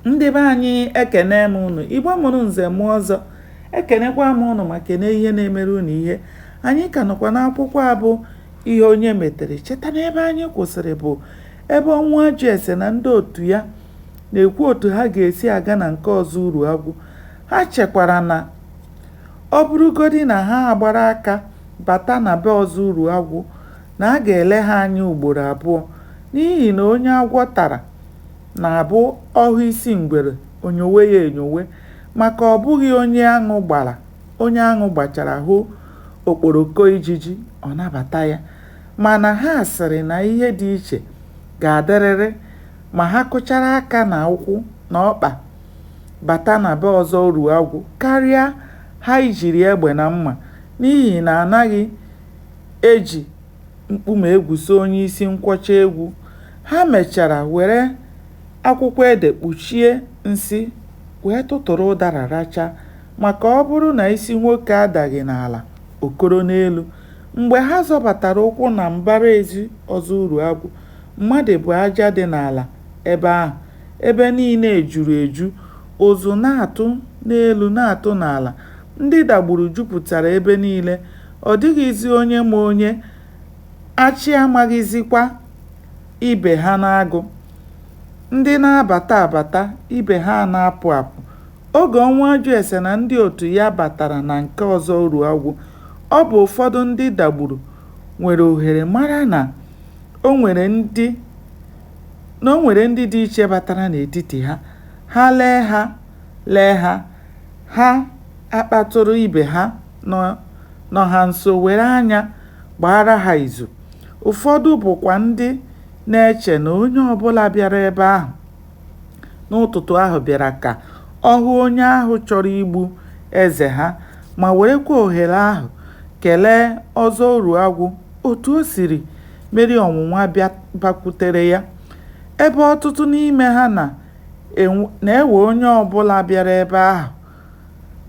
Ndị be anyị ekene m unu, Igbo mụrụ nze mụọ ọzọ, ekenekwa m unu ma kene ihe na-emere unu ihe. Anyị ka nọkwa n'akwụkwọ a bụ ihe onye metere. Cheta na ebe anyị kwụsịrị bụ ebe ọnwụ ajụ ese na ndị otu ya na-ekwu otu ha ga-esi aga na nke ọzọ uru agwụ. Ha chekwara na ọ bụrụgodi na ha agbara aka bata na be ọzọ uru agwụ, na a ga-ele ha anya ugboro abụọ, n'ihi na onye agwọ tara na-abụ ọhụ isi ngwere onyowe ya enyowe, maka ọ bụghị onye aṅụ gbachara hụ okporoko ijiji ọ nabata ya. Mana ha sịrị na ihe dị iche ga-adịrịrị ma ha kụchara aka na ụkwụ na ọkpa bata na be ọzọ uru agwụ karịa ha ijiri egbe na mma, n'ihi na anaghị eji mkpume egwuso onye isi nkwọcha egwu. Ha mechara were akwụkwọ ede kpuchie nsị wee tụtụrụ ụdara racha, maka ọ bụrụ na isi nwoke adaghị n'ala okoro n'elu. Mgbe ha zọbatara ụkwụ na mbara ezi ọzọ uru agwụ, mmadụ bụ aja dị n'ala ebe ahụ, ebe niile ejuru eju, ụzụ na-atụ n'elu na-atụ n'ala. Ndị dagburu jupụtara ebe niile, ọ dịghịzi onye ma onye, achị amaghịzikwa ibe ha n'agụ. Ndị na-abata abata, ibe ha na-apụ apụ. Oge ọnwụ ajụ ese na ndị otu ya batara na nke ọzọ uru agwụ, ọ bụ ụfọdụ ndị dagburu nwere ohere mara na o nwere ndị dị iche batara n'etiti ha. Ha lee ha, ha akpatụrụ ibe ha nọ ha nso were anya gbara ha izu. Ụfọdụ bụkwa ndị na-eche na onye ọbụla bịara ebe ahụ n'ụtụtụ ahụ bịara ka ọ hụ onye ahụ chọrọ igbu eze ha, ma werekwa ohere ahụ kelee ọzọ uru agwụ otu o siri meri ọnwụnwa bakwutere ya. Ebe ọtụtụ n'ime ha na-ewe onye ọbụla bịara ebe ahụ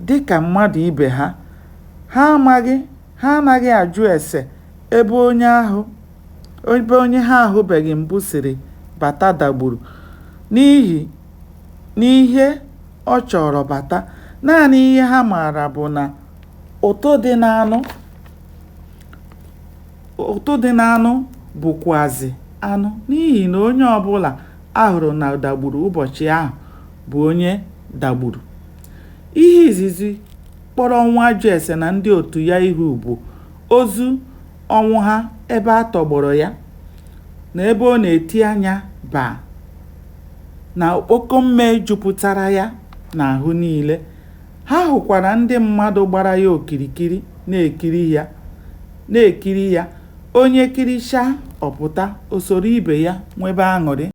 dị ka mmadụ ibe ha. Ha anaghị ajụ ese ebe onye ha ahụbeghị mbụ siri bata dagburu, n'ihe ọ chọrọ bata. Naanị ihe ha maara bụ na ụtụ dị n'anụ bụkwazị anụ, n'ihi na onye ọbụla ahụrụ na dagburu ụbọchị ahụ bụ onye dagburu. Ihe izizi kpọrọ ọnwụ ajụ ese na ndị otu ya ihu bụ ozu ọnwụ ha ebe a tọgbọrọ ya, na ebe ọ na-eti anya baa, na okpoko mme jupụtara ya n'ahụ niile. Ha hụkwara ndị mmadụ gbara ya okirikiri na-ekiri ya. Onye kirichaa ọpụta, o soro ibe ya nwebe aṅụrị.